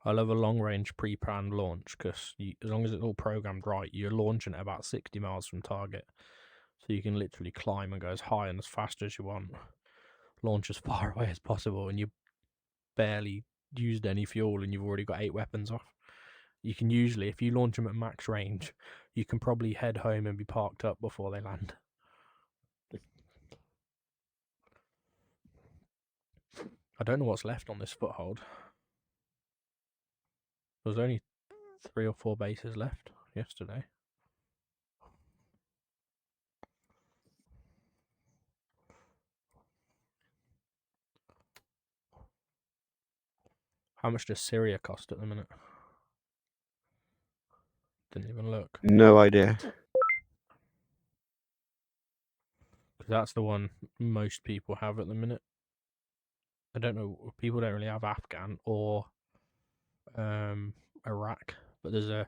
I love a long-range pre-planned launch because as long as it's all programmed right, you're launching at about 60 miles from target. So you can literally climb and go as high and as fast as you want. Launch as far away as possible, and you barely used any fuel and you've already got 8 weapons off. You can usually, if you launch them at max range, you can probably head home and be parked up before they land. I don't know what's left on this foothold. There was only 3 or 4 bases left yesterday. How much does Syria cost at the minute? Didn't even look. No idea. Because that's the one most people have at the minute. I don't know. People don't really have Afghan or Iraq, but there's a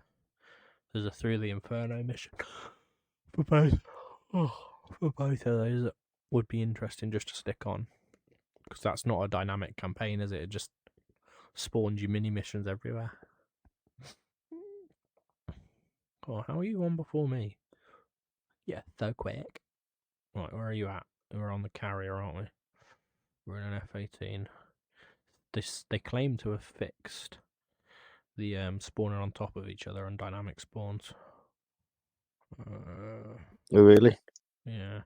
Through the Inferno mission for both. For both of those that would be interesting just to stick on, because that's not a dynamic campaign, is it? It just spawns you mini missions everywhere. Oh, how are you on before me? Yeah, so quick. Right, where are you at? We're on the carrier, aren't we? We're in an F18. They claim to have fixed the spawning on top of each other and dynamic spawns. Oh, really? Yeah.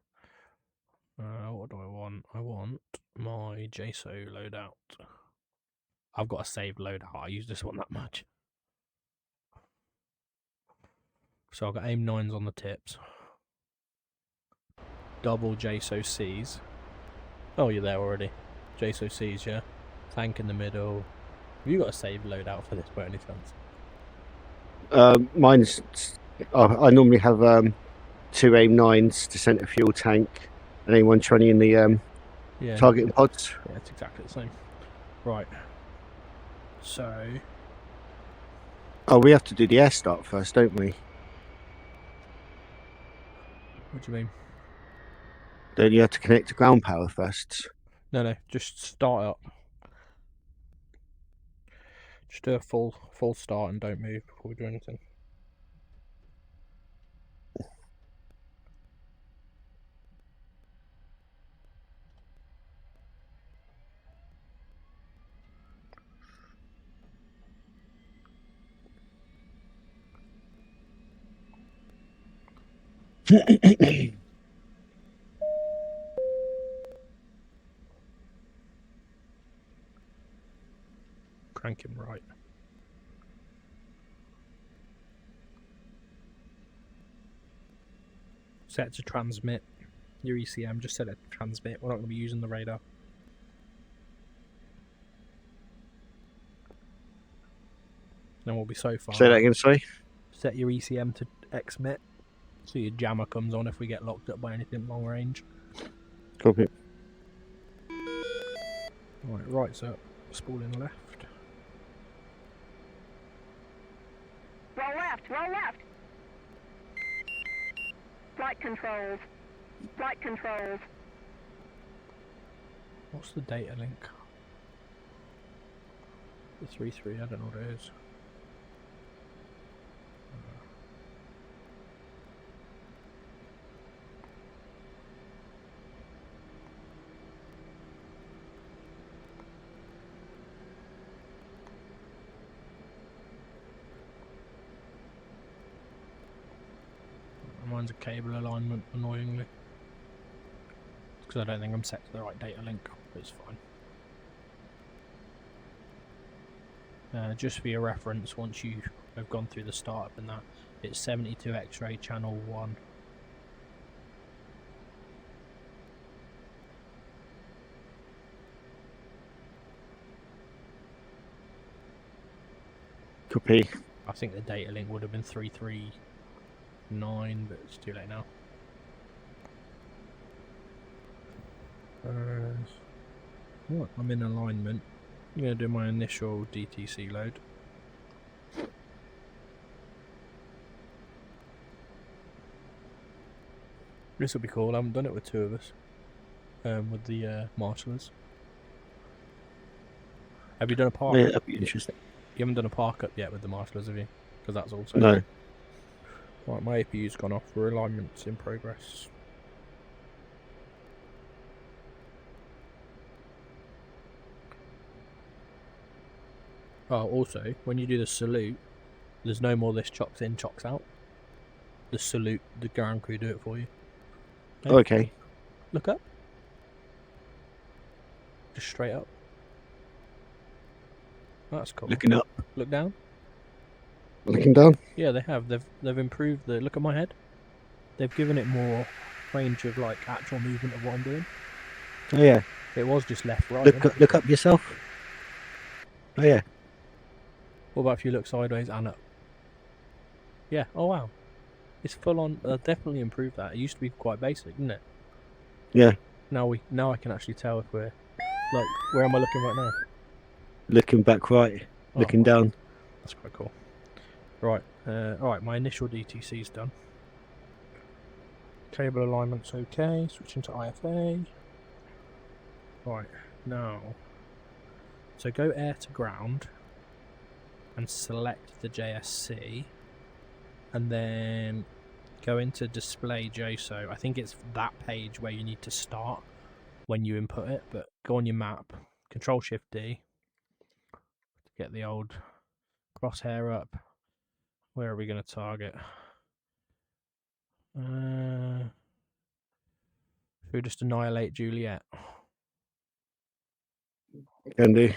What do I want? I want my JSO loadout. I've got a saved loadout. I use this one that much. So I've got aim 9s on the tips. Double JSO Cs. Oh, you're there already. JSO Cs, yeah. Tank in the middle. Have you got a saved loadout for this by any chance? Mine's. I normally have 2 aim 9s to centre fuel tank, and then 120 in the targeting pods. Yeah, it's exactly the same. Right. So. Oh, we have to do the air start first, don't we? What do you mean? Don't you have to connect to ground power first? No, just start up. Just do a full start and don't move before we do anything. Crank him right. Set to transmit. Your ECM, just set it to transmit. We're not going to be using the radar. Then we'll be so far. Say that again, sorry. Set your ECM to XMIT, so your jammer comes on if we get locked up by anything long range. Copy. Right, so spooling left. Roll left, roll left. Flight controls. Flight controls. What's the data link? The 3-3, I don't know what it is. Mine's a cable alignment, annoyingly. Because I don't think I'm set to the right data link, but it's fine. Just for your reference, once you have gone through the startup and that, it's 72 X-ray channel 1. Copy. I think the data link would have been 339, but it's too late now. Right, I'm in alignment. I'm going to do my initial DTC load. This will be cool. I haven't done it with 2 of us. With the marshallers. Have you done a park? Yeah, that'd be interesting. You haven't done a park up yet with the marshals, have you? Because that's also... No. Right, my APU's gone off. Realignment's in progress. Oh, also, when you do the salute, there's no more this chocks in, chocks out. The salute, the ground crew do it for you. Okay. Look up. Just straight up. That's cool. Looking up. Look down. Looking down. Yeah, they have. They've improved the... Look at my head. They've given it more range of, like, actual movement of what I'm doing. Oh, yeah. It was just left, right. Look up yourself. Oh, yeah. What about if you look sideways and up? Yeah. Oh, wow. It's full on. Definitely improved that. It used to be quite basic, didn't it? Yeah. Now I can actually tell if we're... Like, where am I looking right now? Looking back right. Looking down. That's quite cool. Right. Alright, my initial DTC's done. Cable alignment's okay. Switching to IFA. Right, now. So go air to ground and select the JSC, and then go into display JSO. I think it's that page where you need to start when you input it, but go on your map, Control Shift D, get the old crosshair up. Where are we going to target? Should we just annihilate Juliet? Can do.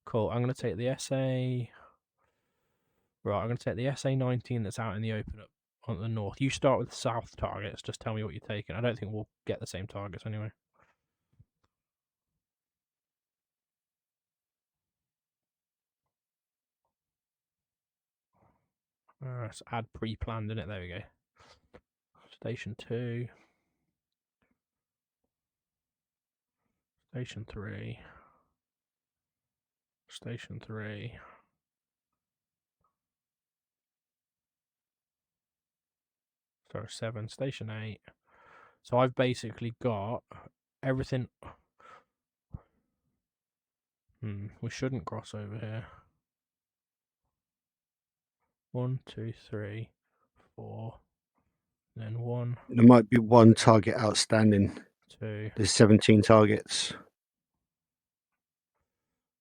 Cool. I'm going to take the SA. Right, I'm going to take the SA-19 that's out in the open up on the north. You start with south targets. Just tell me what you're taking. I don't think we'll get the same targets anyway. Let's add pre-planned in it. There we go. Station 2. Station 3. Station 3. So 7. Station 8. So I've basically got everything. We shouldn't cross over here. 1, 2, 3, 4. Then 1. There might be one target outstanding. 2. There's 17 targets.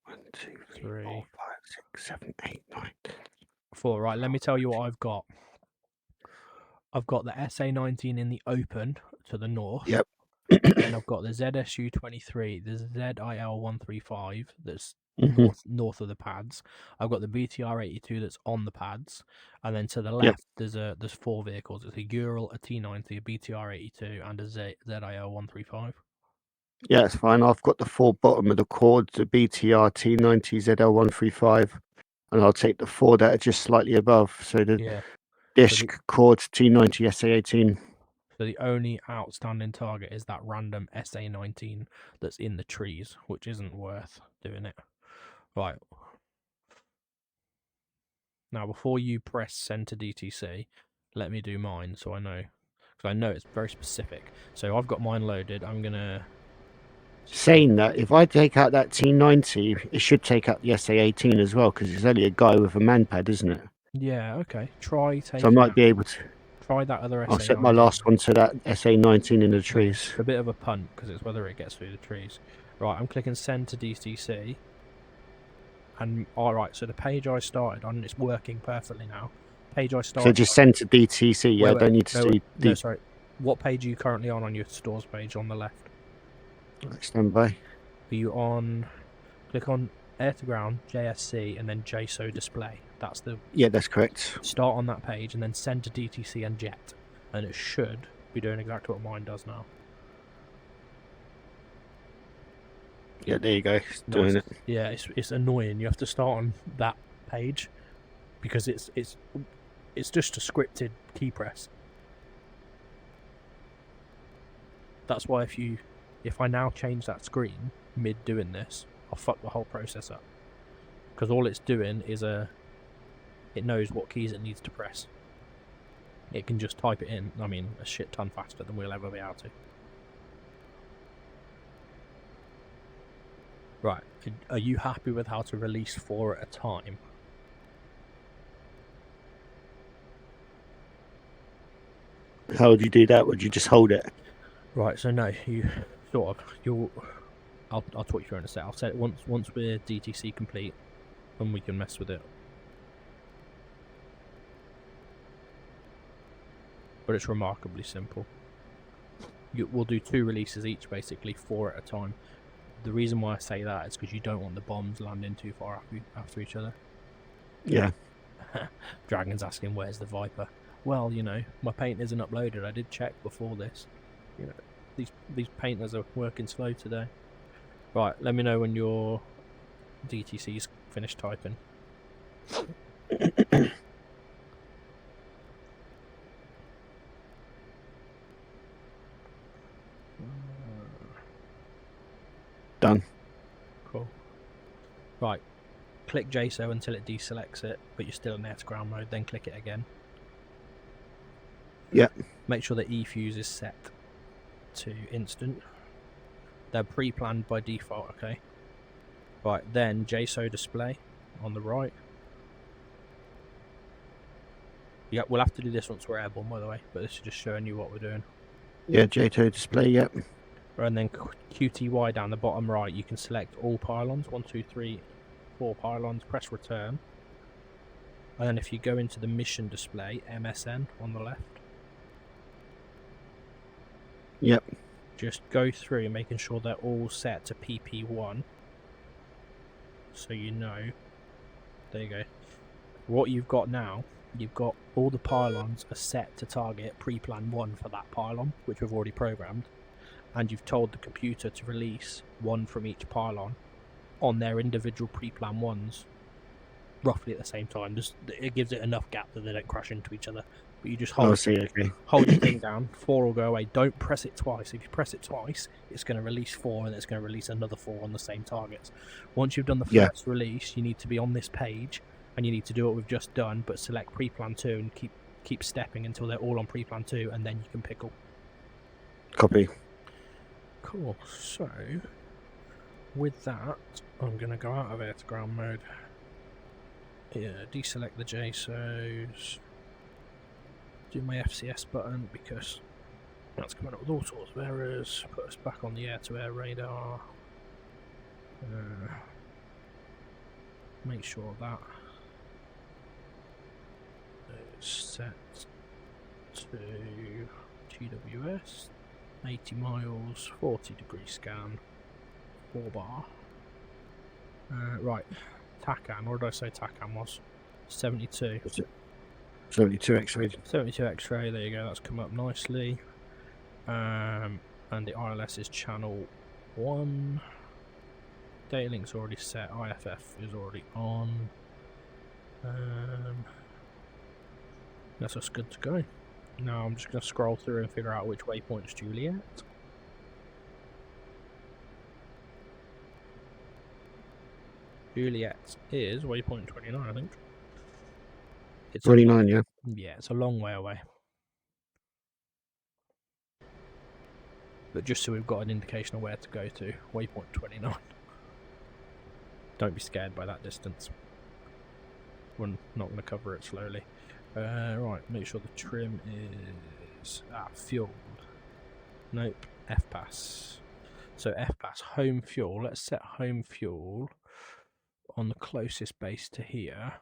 1, 2, 3, 4, 5, 6, 7, 8, 9. 4. Right, let me tell you what I've got. I've got the SA-19 in the open to the north. Yep. Then I've got the ZSU-23, the ZIL-135 that's north of the pads. I've got the BTR-82 that's on the pads, and then to the left there's 4 vehicles. It's a Ural, a T90, a BTR-82, and a ZIL-135. Yeah, it's fine. I've got the 4 bottom of the quads, the BTR, T90, ZL135, and I'll take the 4 that are just slightly above. So the disc, quad, T90, SA-18. So the only outstanding target is that random SA-19 that's in the trees, which isn't worth doing it. Right. Now, before you press send to DTC, let me do mine so I know. Because I know it's very specific. So I've got mine loaded. I'm going to... Saying that, if I take out that T90, it should take out the SA-18 as well, because it's only a guy with a manpad, isn't it? Yeah, okay. Try taking So I might be able to... Try that other SA-19. I'll set my last one to that SA-19 in the trees. It's a bit of a punt, because it's whether it gets through the trees. Right, I'm clicking send to DTC. And, alright, so the page I started on, it's working perfectly now. Page I started So just send to DTC, yeah? Wait, I don't need to see... No, sorry. What page are you currently on your stores page on the left? Stand by. Are you on... Click on air to ground, JSC, and then JSO display. That's the... Yeah, that's correct. Start on that page, and then send to DTC and jet. And it should be doing exactly what mine does now. Yeah, there you go. It's doing it. Yeah, it's annoying. You have to start on that page because it's just a scripted key press. That's why if I now change that screen mid doing this, I'll fuck the whole process up. Because all it's doing is it knows what keys it needs to press. It can just type it in, I mean, a shit ton faster than we'll ever be able to. Right, are you happy with how to release 4 at a time? How would you do that? Would you just hold it? Right, so no, you sort of, I'll talk you through in a sec. I'll set it once we're DTC complete, and we can mess with it. But it's remarkably simple. We'll do 2 releases each, basically 4 at a time. The reason why I say that is because you don't want the bombs landing too far after each other. Yeah. Dragon's asking, where's the Viper? Well, you know, my paint isn't uploaded. I did check before this. You know, these painters are working slow today. Right, let me know when your DTC's finished typing. Done. Cool. Right, click JSO until it deselects it, but you're still in air to ground mode, then click it again. Yeah. Make sure the E-fuse is set to instant. They're pre-planned by default, okay? Right, then JSO display on the right. Yeah, we'll have to do this once we're airborne, by the way, but this is just showing you what we're doing. Yeah, JTO display, yep. And then QTY down the bottom right, you can select all pylons, 1, 2, 3, 4 pylons, press return. And then if you go into the mission display, MSN on the left. Yep. Just go through making sure they're all set to PP1. So you know. There you go. What you've got now, you've got all the pylons are set to target pre-plan 1 for that pylon, which we've already programmed. And you've told the computer to release 1 from each pylon on their individual pre-plan 1s roughly at the same time. Just, it gives it enough gap that they don't crash into each other. But you just hold, hold your thing down, 4 will go away. Don't press it twice. If you press it twice, it's going to release 4 and it's going to release another 4 on the same targets. Once you've done the first release, you need to be on this page and you need to do what we've just done, but select pre-plan 2 and keep stepping until they're all on pre-plan 2, and then you can pickle. Copy. Cool. So with that, I'm going to go out of air to ground mode. Yeah, deselect the JSOs. Do my FCS button because that's coming up with all sorts of errors. Put us back on the air-to-air radar. Make sure that is set to GWS. 80 miles, 40 degree scan, 4 bar. Right, TACAN, what did I say TACAN was? 72. 72 X-ray. 72 X-ray, there you go, that's come up nicely. And the ILS is channel 1. Data link's already set, IFF is already on. That's us good to go. Now I'm just going to scroll through and figure out which waypoint's Juliet. Juliet is waypoint 29, I think. It's 29, yeah. Yeah, it's a long way away. But just so we've got an indication of where to go to, waypoint 29. Don't be scared by that distance. We're not going to cover it slowly. Right, make sure the trim is fuel. Nope, FPAS. So FPAS, home fuel. Let's set home fuel on the closest base to here.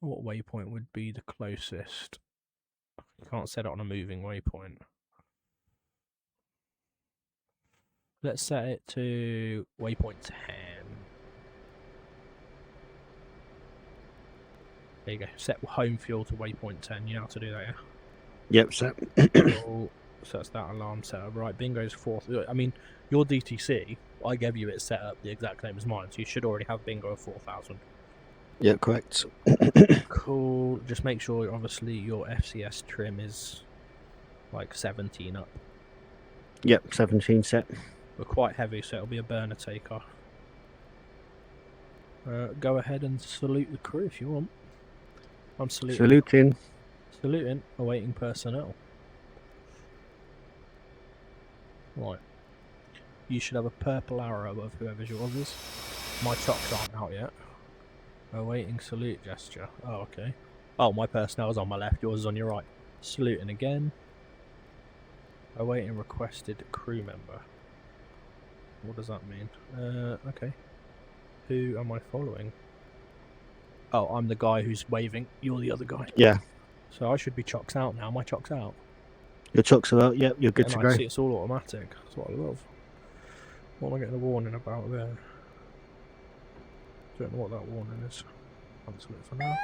What waypoint would be the closest? You can't set it on a moving waypoint. Let's set it to waypoint 10. There you go. Set home fuel to waypoint 10. You know how to do that, yeah? Yep, set. Cool. So that's that alarm setup. Right, bingo's 4th. I mean, your DTC, I gave you it set up the exact same as mine, so you should already have bingo of 4,000. Yeah, correct. Cool. Just make sure, obviously, your FCS trim is like 17 up. Yep, 17 set. We're quite heavy, so it'll be a burner takeoff. Go ahead and salute the crew if you want. I'm saluting. Saluting. Saluting. Awaiting personnel. Right. You should have a purple arrow above whoever's yours is. My chocks aren't out yet. Awaiting salute gesture. Oh, okay. Oh, my personnel's on my left, yours is on your right. Saluting again. Awaiting requested crew member. What does that mean? Okay. Who am I following? Oh, I'm the guy who's waving. You're the other guy. Yeah. So I should be chocks out now. Am I chocks out? Your chocks are out. Yep, you're good to go. See, it's all automatic. That's what I love. What am I getting a warning about there? Don't know what that warning is. Cancel it for now.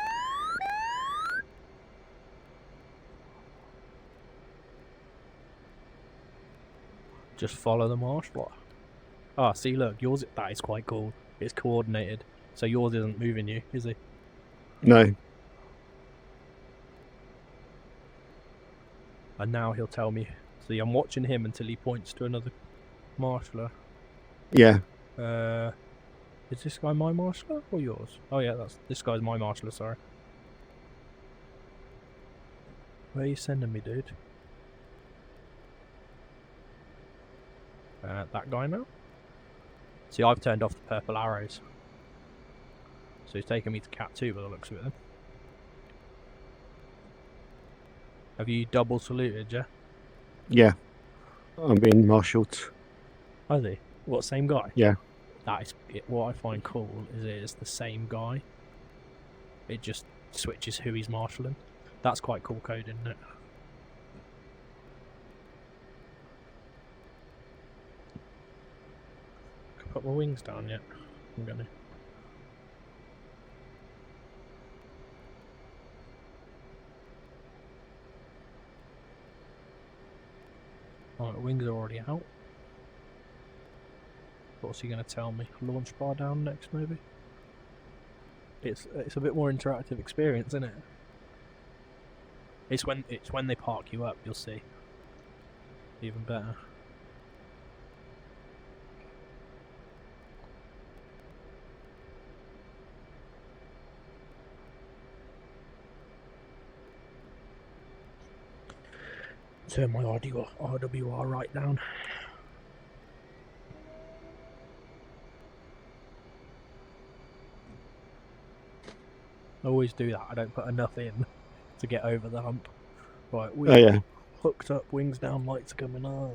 Just follow the marshal. Ah, see, look, yours. That is quite cool. It's coordinated, so yours isn't moving you, is he? No. And now he'll tell me. See, I'm watching him until he points to another marshaller. Yeah. Is this guy my marshaller or yours? Oh yeah, this guy's my marshaller. Sorry. Where are you sending me, dude? That guy now? See, I've turned off the purple arrows. So he's taking me to Cat 2 by the looks of it then. Have you double saluted, yeah? Yeah. I'm being marshalled. Has he? What, same guy? Yeah. That is what I find cool, is it is the same guy. It just switches who he's marshalling. That's quite cool code, isn't it? Can I put my wings down yet? I'm gonna. Alright, wings are already out. What's he going to tell me? Launch bar down next, maybe? It's a bit more interactive experience, isn't it? It's when they park you up, you'll see. Even better. Turn my RWR right down. I always do that. I don't put enough in to get over the hump. Right, we're hooked up, wings down, lights coming on.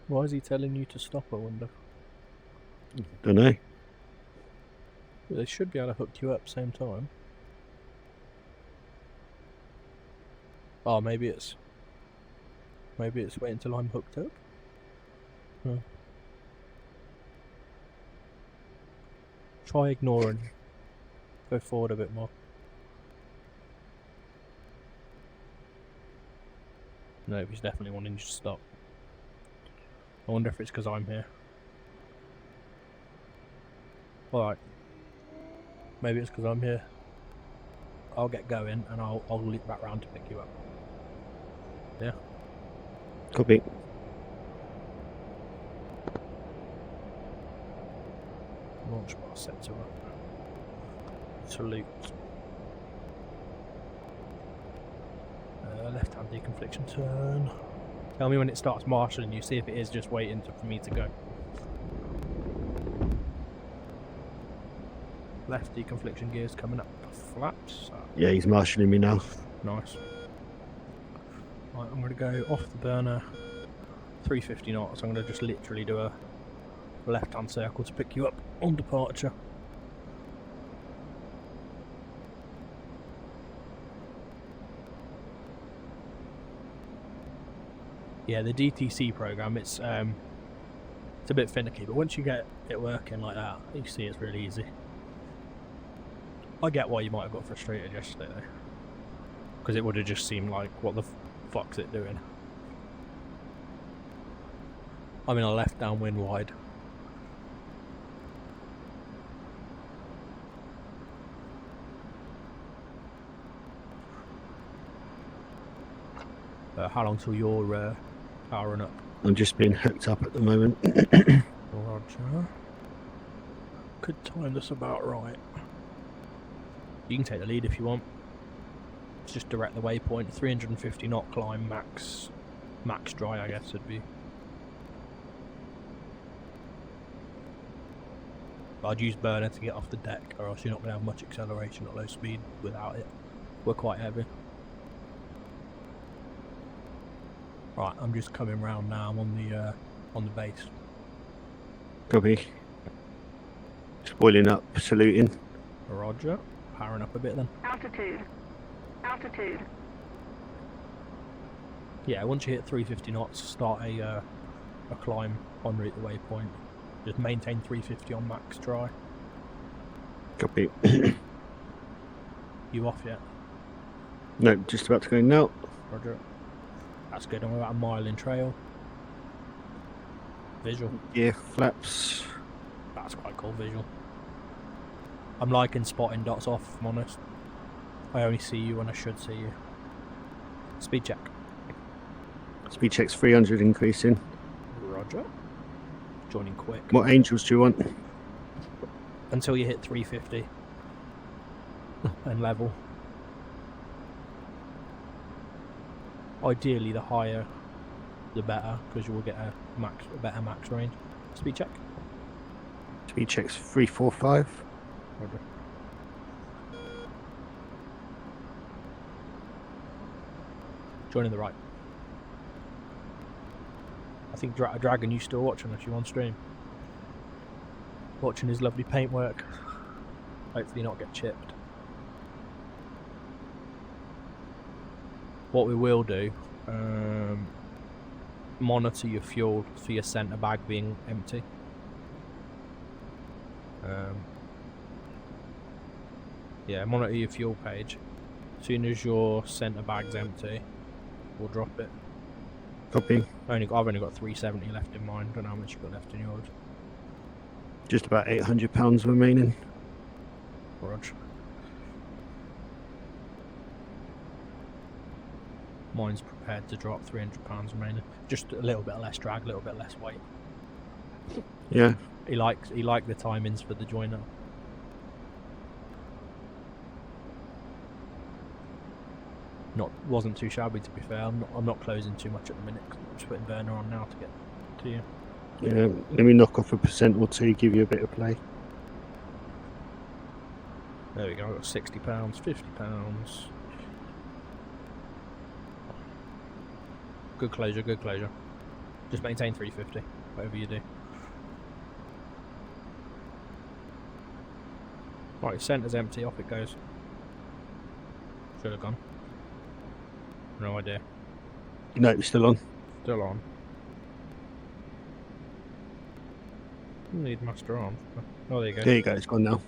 Why is he telling you to stop, I wonder? Don't know. They should be able to hook you up same time. Oh, maybe it's wait until I'm hooked up. Oh. Try ignoring. Go forward a bit more. No, he's definitely wanting you to stop. I wonder if it's because I'm here. Alright. Maybe it's because I'm here. I'll get going and I'll leap back round to pick you up. Yeah? Copy. Launch bar set to up. Salute. Left hand deconfliction turn. Tell me when it starts marshalling you, see if it is just waiting for me to go. Left deconfliction gears coming up. Flaps. Yeah, he's marshalling me now. Nice. Right, I'm going to go off the burner 350 knots. I'm going to just literally do a left hand circle to pick you up on departure. Yeah, the DTC program, it's a bit finicky, but once you get it working like that, you see it's really easy. I get why you might have got frustrated yesterday though, because it would have just seemed like, what the fuck's it doing? I'm in a left downwind wide. How long till you're powering up? I'm just being hooked up at the moment. Roger. Could time this about right. You can take the lead if you want. It's just direct the waypoint. 350 knot climb, max dry, I guess it'd be. But I'd use burner to get off the deck, or else you're not going to have much acceleration at low speed without it. We're quite heavy. Right, I'm just coming round now. I'm on the base. Copy. Spoiling up, saluting. Roger. Powering up a bit then. Altitude. Altitude. Yeah, once you hit 350 knots, start a climb en route to the waypoint. Just maintain 350 on max dry. Copy. You off yet? No, just about to go now. Roger. That's good. I'm about a mile in trail. Visual. Yeah, flaps. That's quite cool visual. I'm liking spotting dots off, if I'm honest. I only see you when I should see you. Speed check. Speed check's 300 increasing. Roger. Joining quick. What angels do you want? Until you hit 350. And level. Ideally, the higher, the better, because you will get a better max range. Speed check. Speed check's 345. Roger. Joining the right. I think Dragon, you still watching us? You on stream? Watching his lovely paintwork. Hopefully not get chipped. What we will do, monitor your fuel for your centre bag being empty. Yeah, monitor your fuel page. As soon as your centre bag's empty, we'll drop it. Copy. I've only got 370 left in mine. Don't know how much you've got left in yours. Just about £800 remaining. Roger. Mine's prepared to drop £300 remaining. Just a little bit less drag, a little bit less weight. Yeah. He liked the timings for the joiner. Wasn't too shabby, to be fair. I'm not closing too much at the minute. I'm just putting burner on now to get to you. Yeah. Let me knock off a % or two, give you a bit of play. There we go. I've got £60, £50. Good closure, good closure. Just maintain 350, whatever you do. Right, centre's empty, off it goes. Should have gone. No idea. No, it's still on. Still on. Need master arm. Oh, there you go. There you go, it's gone now.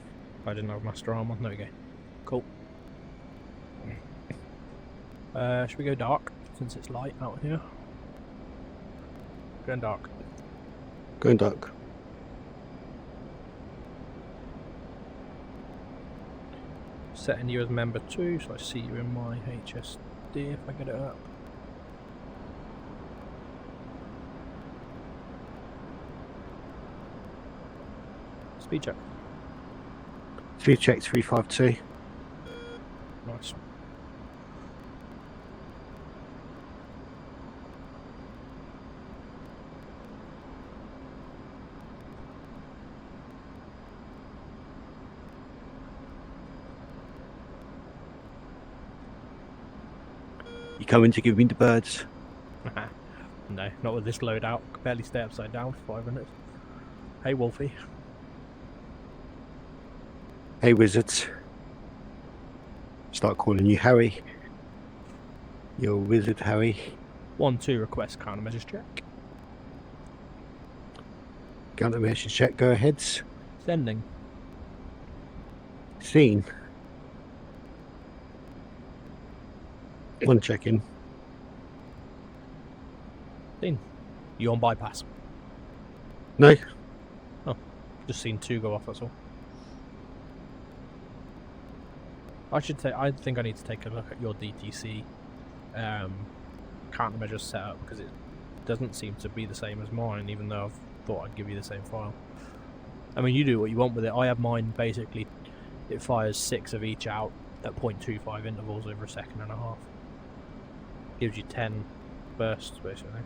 I didn't have master arm on. There we go. Cool. Should we go dark, since it's light out here? Going dark. Going dark. Setting you as member 2, so I see you in my HSD if I get it up. Speed check. Speed check 352. Nice. You coming to give me the birds? No, not with this loadout. Could barely stay upside down for 5 minutes. Hey, Wolfie. Hey, wizards. Start calling you Harry. You're a wizard, Harry. 1-2 request countermeasures check. Countermeasures check, go aheads. Sending. Seen. One check-in. Seen. You on bypass? No. Just seen 2 go off, that's all. I think I need to take a look at your DTC countermeasures setup, because it doesn't seem to be the same as mine, even though I've thought I'd give you the same file. I mean, you do what you want with it. I have mine, basically, it fires 6 of each out at 0.25 intervals over a second and a half. Gives you 10 bursts, basically.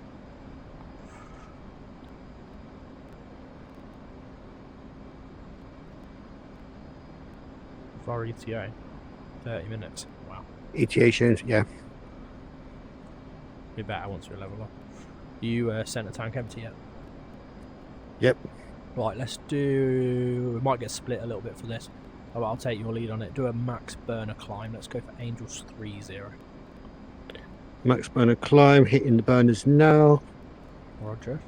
For ETA, 30 minutes. Wow. ETA shows, yeah. Be better once we level up. You sent a tank empty yet? Yep. Right, let's do... We might get split a little bit for this. Oh, I'll take your lead on it. Do a max burner climb. Let's go for Angels 3-0. Max burner climb, hitting the burners now. Roger.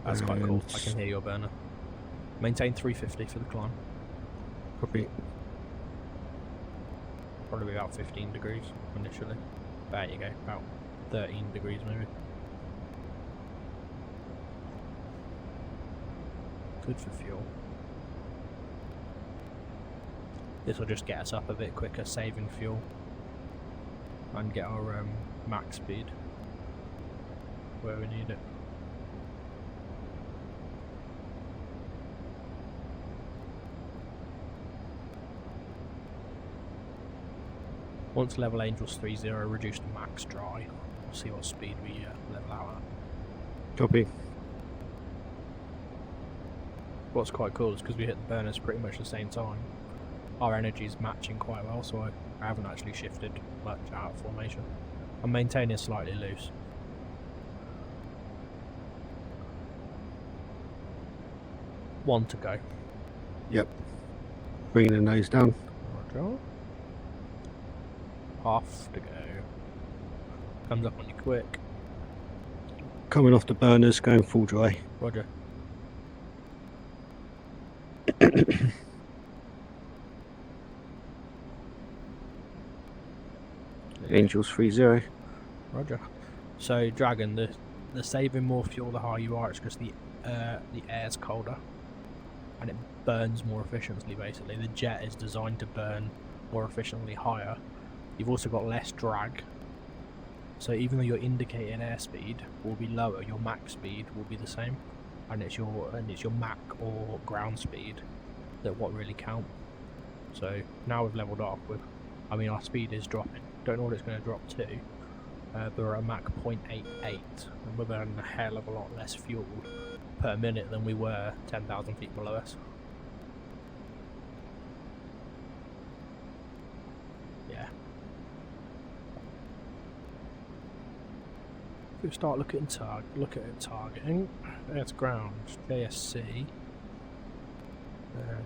That's quite cool. I can hear your burner. Maintain 350 for the climb. Copy. Probably about 15 degrees initially. There you go, about 13 degrees maybe. Good for fuel. This will just get us up a bit quicker, saving fuel. And get our max speed where we need it. Once level Angels 3-0, reduce to max dry. We'll see what speed we level out at. Copy. What's quite cool is because we hit the burners pretty much at the same time, our energy is matching quite well, so I haven't actually shifted much out of formation. I'm maintaining slightly loose. One to go. Yep. Bringing the nose down. Roger. Half to go. Comes up on you quick. Coming off the burners, going full dry. Roger. Angels 3-0. Roger. So Dragon, the saving more fuel the higher you are. It's because the air's colder and it burns more efficiently. Basically, the jet is designed to burn more efficiently higher. You've also got less drag. So even though your indicated airspeed will be lower, your max speed will be the same, and it's your Mach or ground speed that what really count. So now we've leveled up with, I mean, our speed is dropping. Don't know what it's going to drop to, but we're at Mach 0.88, and we're burning a hell of a lot less fuel per minute than we were 10,000 feet below us. Yeah. If we start looking at targeting, there's ground, JSC,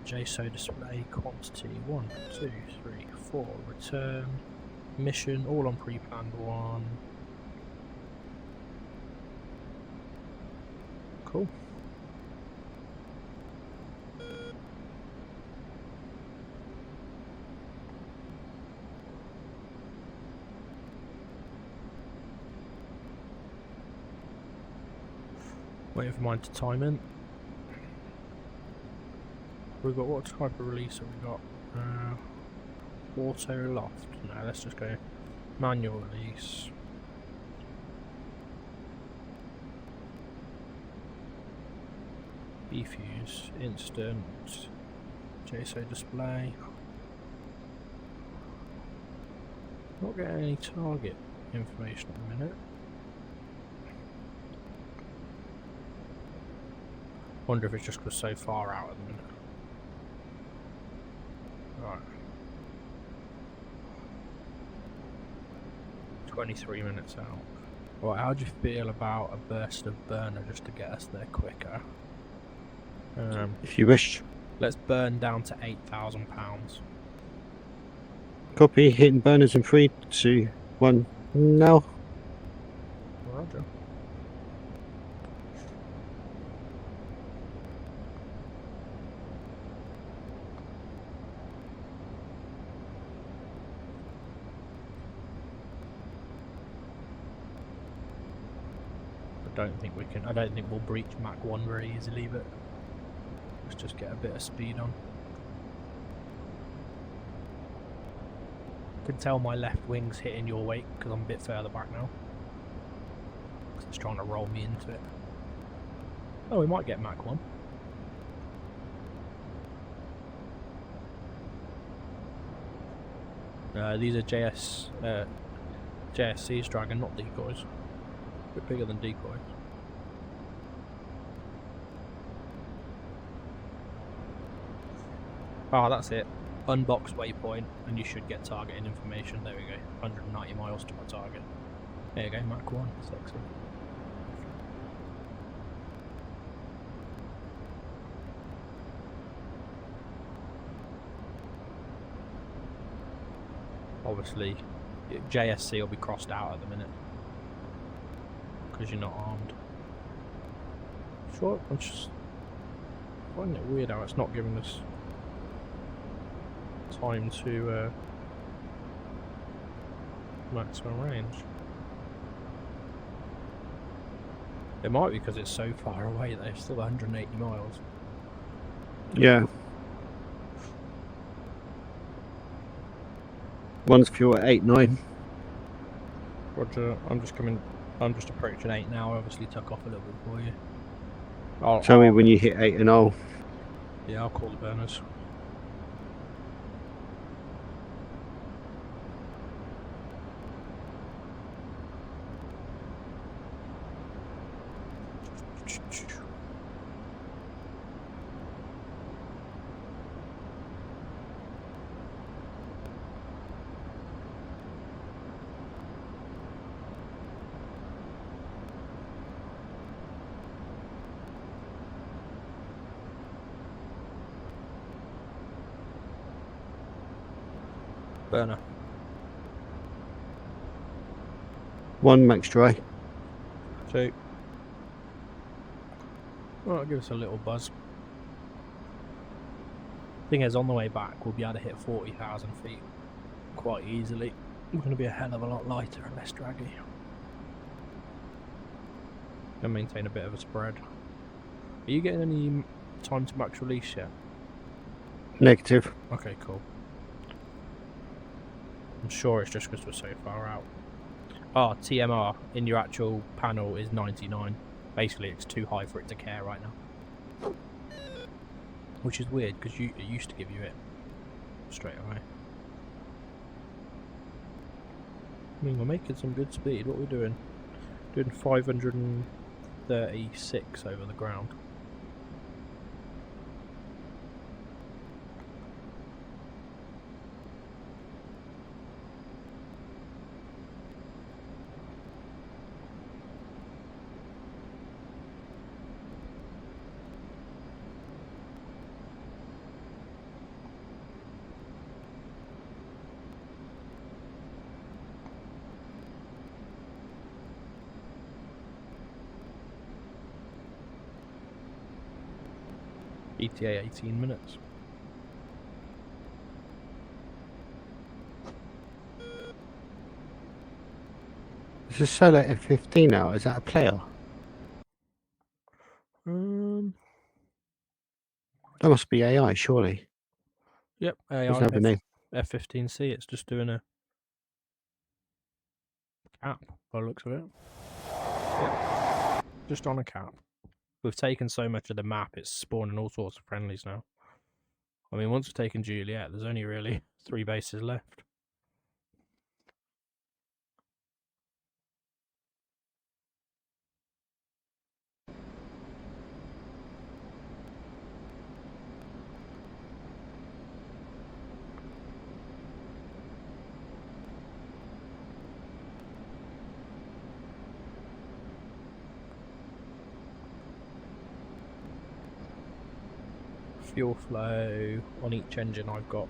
JSO display quantity 1, 2, 3, 4, return, mission, all on pre-planned 1. Cool. Waiting for mine to time in. We've got, what type of release have we got? Auto loft. No, let's just go manual release. Defuse, instant, JSO display. Not getting any target information at the minute. Wonder if it's just because so far out at the minute. Right. 23 minutes out. Right, how do you feel about a burst of burner just to get us there quicker? If you wish. Let's burn down to £8,000. Copy. Hitting burners in 3, 2, 1. Now. Roger. I don't think we'll breach Mach 1 very easily, but let's just get a bit of speed on. I can tell my left wing's hitting your wake because I'm a bit further back now. Because it's trying to roll me into it. Oh, we might get Mach 1. These are JSC's Dragon, not decoys. A bit bigger than decoys. Ah, that's it. Unbox waypoint, and you should get targeting information. There we go. 190 miles to my target. There you go, Mach 1. Sexy. Obviously, JSC will be crossed out at the minute because you're not armed. Sure, I'm just finding it weird how it's not giving us time to maximum range. It might be because it's so far away that it's still 180 miles. Yeah. One's fuel at 8.9. Roger, I'm just approaching 8 now. I obviously took off a little bit for you. Tell me when you hit 8.0. Yeah, I'll call the burners. Burner. 1 max dry. 2. Well, give us a little buzz. Thing is, on the way back, we'll be able to hit 40,000 feet quite easily. We're going to be a hell of a lot lighter and less draggy. And maintain a bit of a spread. Are you getting any time to max release yet? Negative. Okay, cool. I'm sure it's just because we're so far out. TMR in your actual panel is 99. Basically, it's too high for it to care right now. Which is weird, because it used to give you it straight away. I mean, we're making some good speed. What are we doing? Doing 536 over the ground. ETA 18 minutes. Is a solo F15 now? Is that a player? That must be AI, surely. Yep, AI. Doesn't have a name. F18C. It's just doing a cap by the looks of it. Yep, just on a cap. We've taken so much of the map, it's spawning all sorts of friendlies now. I mean, once we've taken Juliet, there's only really 3 bases left. Fuel flow on each engine, I've got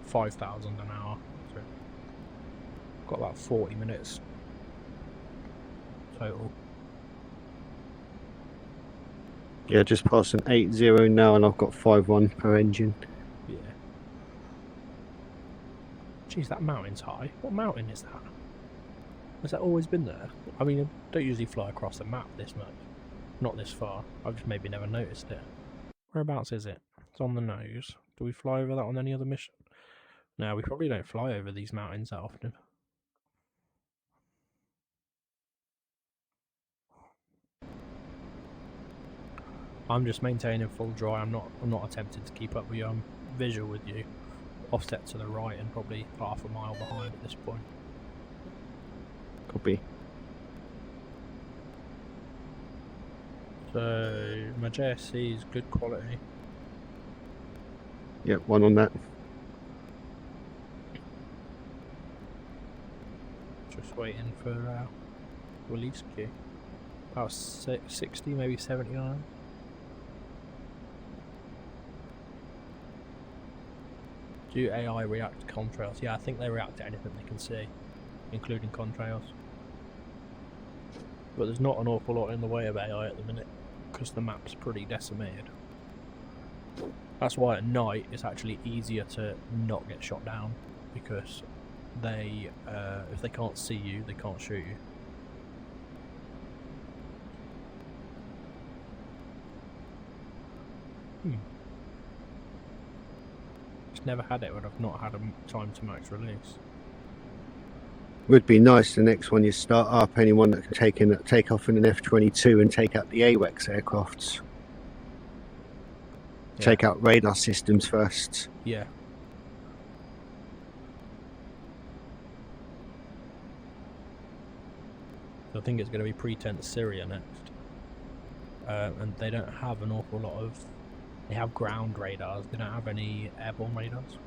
5,000 an hour. So got about 40 minutes total. Yeah, just passing 8.0 now, and I've got 5.1 per engine. Yeah. Jeez, that mountain's high. What mountain is that? Has that always been there? I mean, I don't usually fly across the map this much. Not this far. I've just maybe never noticed it. Whereabouts is it? It's on the nose. Do we fly over that on any other mission? No, we probably don't fly over these mountains that often. I'm just maintaining full dry. I'm not attempting to keep up with you. I'm visual with you. Offset to the right and probably half a mile behind at this point. Copy. So my JSC is good quality. Yep, 1 on that. Just waiting for release queue. About 60, maybe 79. Do AI react to contrails? Yeah, I think they react to anything they can see, including contrails. But there's not an awful lot in the way of AI at the minute, because the map's pretty decimated. That's why at night it's actually easier to not get shot down, because they, if they can't see you, they can't shoot you. Just never had it when I've not had a time to max release. Would be nice the next one you start up, anyone that can take off in an F-22 and take out the AWACS aircrafts. Yeah. Take out radar systems first. Yeah. I think it's going to be Pretense Syria next. And they don't have an awful lot of... They have ground radars, they don't have any airborne radars.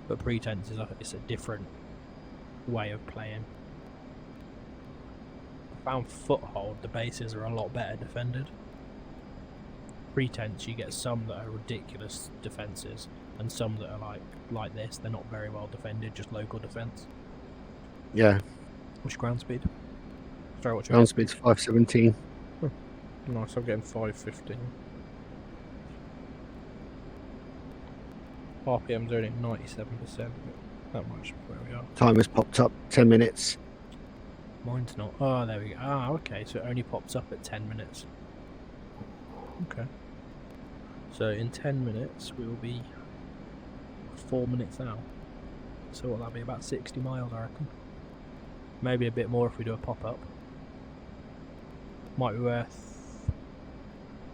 But Pretense is a different way of playing. I found Foothold, the bases are a lot better defended. Pretense, you get some that are ridiculous defences, and some that are like this, they're not very well defended, just local defence. Yeah. What's your ground speed? Sorry, what's your ground speed's 517. Nice, I'm getting 515. RPM's only at 97%, that much where we are. Timer's popped up, 10 minutes. Mine's not. Oh, there we go. Ah, okay, so it only pops up at 10 minutes. Okay. So in 10 minutes, we will be 4 minutes out. So what, that'll be about 60 miles, I reckon. Maybe a bit more if we do a pop-up. Might be worth,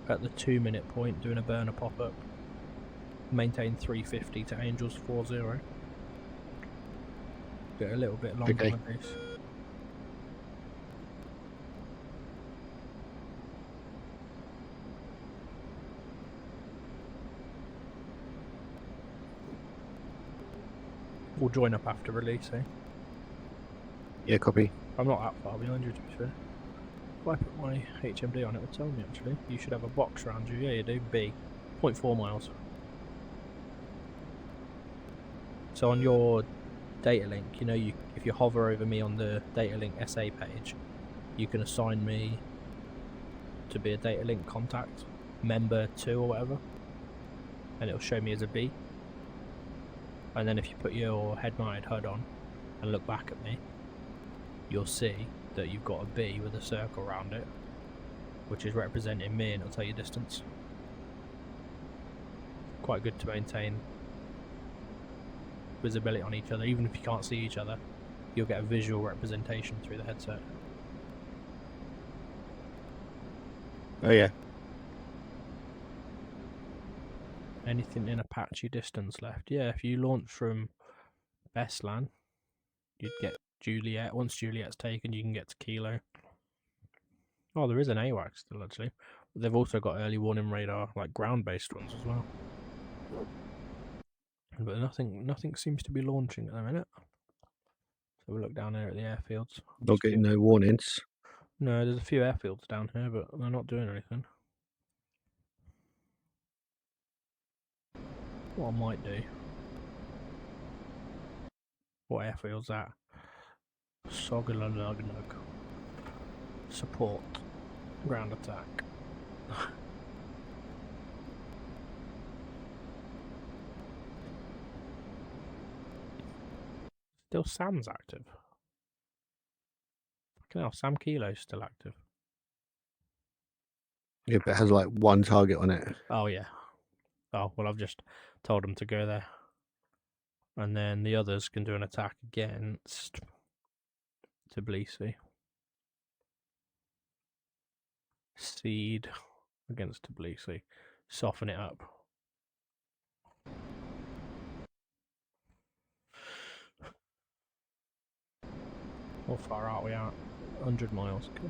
at the 2 minute point, doing a burner pop-up. Maintain 350 to Angels 40. Get a little bit longer with this. We'll join up after release, eh? Yeah, copy. I'm not that far behind you, to be fair. If I put my HMD on, it would tell me, actually. You should have a box around you. Yeah, you do. B. 0.4 miles. So on your data link, you know, if you hover over me on the data link SA page, you can assign me to be a data link contact, member 2 or whatever, and it'll show me as a B. And then if you put your head-mounted HUD on and look back at me, you'll see that you've got a B with a circle around it, which is representing me, and it'll tell you distance. Quite good to maintain visibility on each other. Even if you can't see each other, you'll get a visual representation through the headset. Oh yeah. Anything in Apache distance left? Yeah, if you launch from Beslan, you'd get Juliet. Once Juliet's taken, you can get to Kilo. Oh, there is an AWACS still, actually. But they've also got early warning radar, like ground-based ones as well. But nothing seems to be launching at the minute. So we'll look down here at the airfields. Not getting no warnings. No, there's a few airfields down here, but they're not doing anything. What I might do... What airfield's that? Sogalanugnog. Support. Ground attack. Still Sam's active. Fucking hell, Sam Kilo's still active. Yeah, but it has like one target on it. Oh yeah. Oh, well I've just told him to go there. And then the others can do an attack against Tbilisi. Seed against Tbilisi. Soften it up. How far are we at? 100 miles. Okay.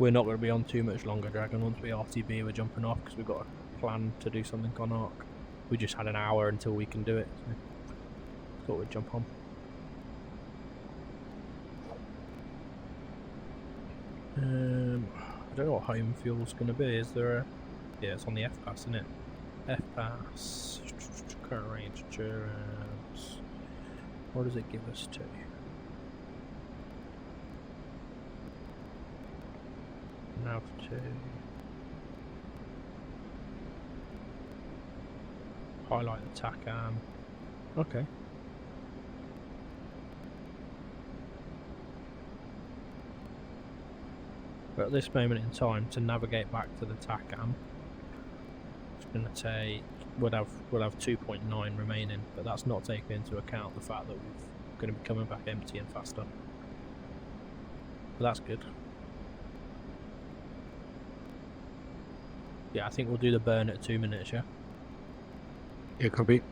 We're not going to be on too much longer, Dragon. Once we RTB, we're jumping off because we've got a plan to do something on ARC. We just had an hour until we can do it, so thought we'd jump on. I don't know what home fuel's going to be. Is there a... Yeah, it's on the F-Pass, isn't it? F-Pass, current range endurance. What does it give us to? Nav 2. Highlight the TACAM. Okay. But at this moment in time, to navigate back to the TACAM, it's going to take... We'll have 2.9 remaining, but that's not taking into account the fact that we're going to be coming back empty and faster. But that's good. Yeah, I think we'll do the burn at 2 minutes, yeah? Yeah, copy.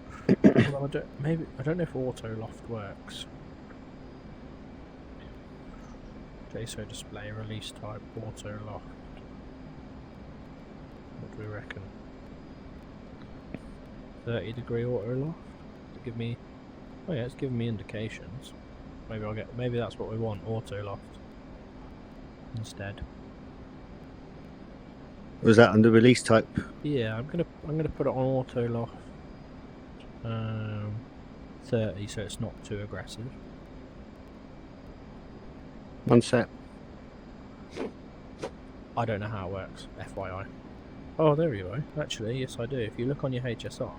Well, I don't know if auto loft works. JSO display release type auto loft. What do we reckon? 30-degree auto loft? Does it give me? Oh yeah, it's giving me indications. Maybe that's what we want, auto loft instead. Was that under release type? Yeah, I'm gonna put it on auto loft. 30, so it's not too aggressive. One sec. I don't know how it works, FYI. Oh, there you go. Actually, yes I do. If you look on your HSI,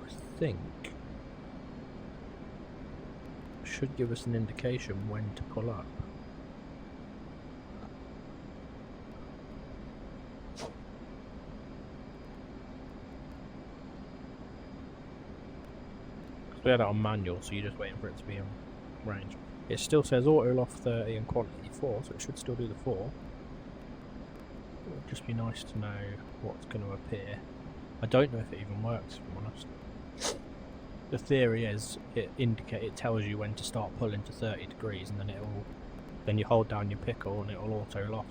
I think it should give us an indication when to pull up. We had it on manual, so you're just waiting for it to be in range. It still says auto loft 30 and quantity 4, so it should still do the 4. It would just be nice to know what's going to appear. I don't know if it even works, if I'm honest. The theory is it tells you when to start pulling to 30 degrees, and then you hold down your pickle and it will auto loft.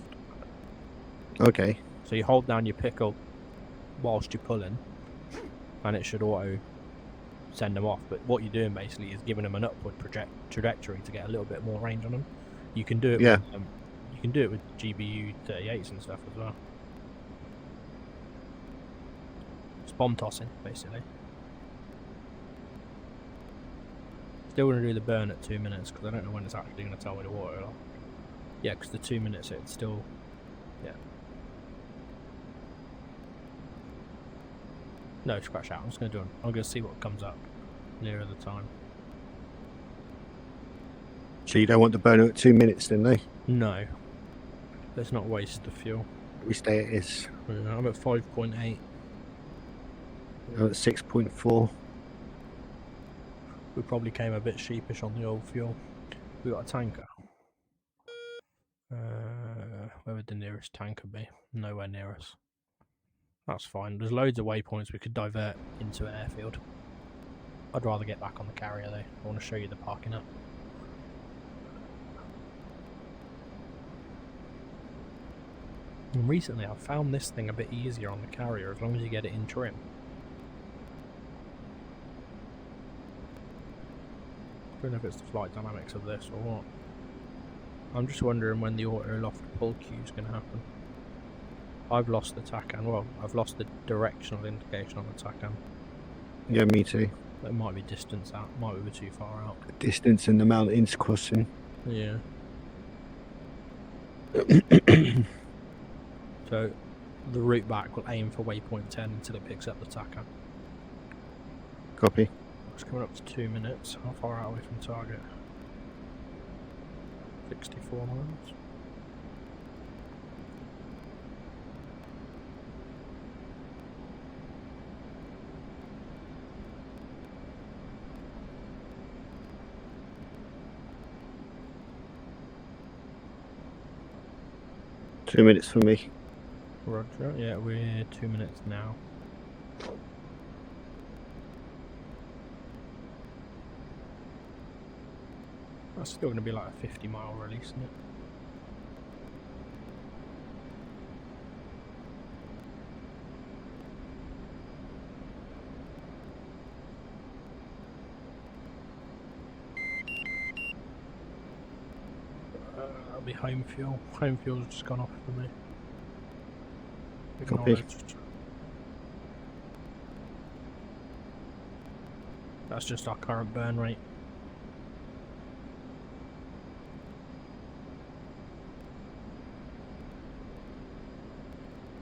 Okay. So you hold down your pickle whilst you're pulling, and it should auto send them off. But what you're doing basically is giving them an upward trajectory to get a little bit more range on them. You can do it. Yeah. With, you can do it with GBU 38s and stuff as well. It's bomb tossing basically. Still going to do the burn at 2 minutes because I don't know when it's actually going to tell me to water it off. Yeah, because the 2 minutes it's still. Yeah. No, scratch out. I'm just going to do them. I'm going to see what comes up nearer the time. So you don't want the burner at 2 minutes then, no? No. Let's not waste the fuel. We stay at this. Yeah, I'm at 5.8. I'm at 6.4. We probably came a bit sheepish on the old fuel. We got a tanker. Where would the nearest tanker be? Nowhere near us. That's fine. There's loads of waypoints we could divert into an airfield. I'd rather get back on the carrier though. I want to show you the parking up. And recently I've found this thing a bit easier on the carrier as long as you get it in trim. I don't know if it's the flight dynamics of this or what. I'm just wondering when the auto loft pull queue is going to happen. I've lost the TACAM. Well, I've lost the directional indication on the TACAM. Yeah, me too. That might be distance out. Might be too far out. The distance and the mountains crossing. Yeah. So, the route back will aim for waypoint 10 until it picks up the TACAM. Copy. It's coming up to 2 minutes. How far out are we from target? 64 miles. Two minutes for me. Roger. Yeah, we're 2 minutes now. That's still going to be like a 50-mile release, isn't it? That'll be home fuel. Home fuel's just gone off for me. Copy. Acknowledged. That's just our current burn rate.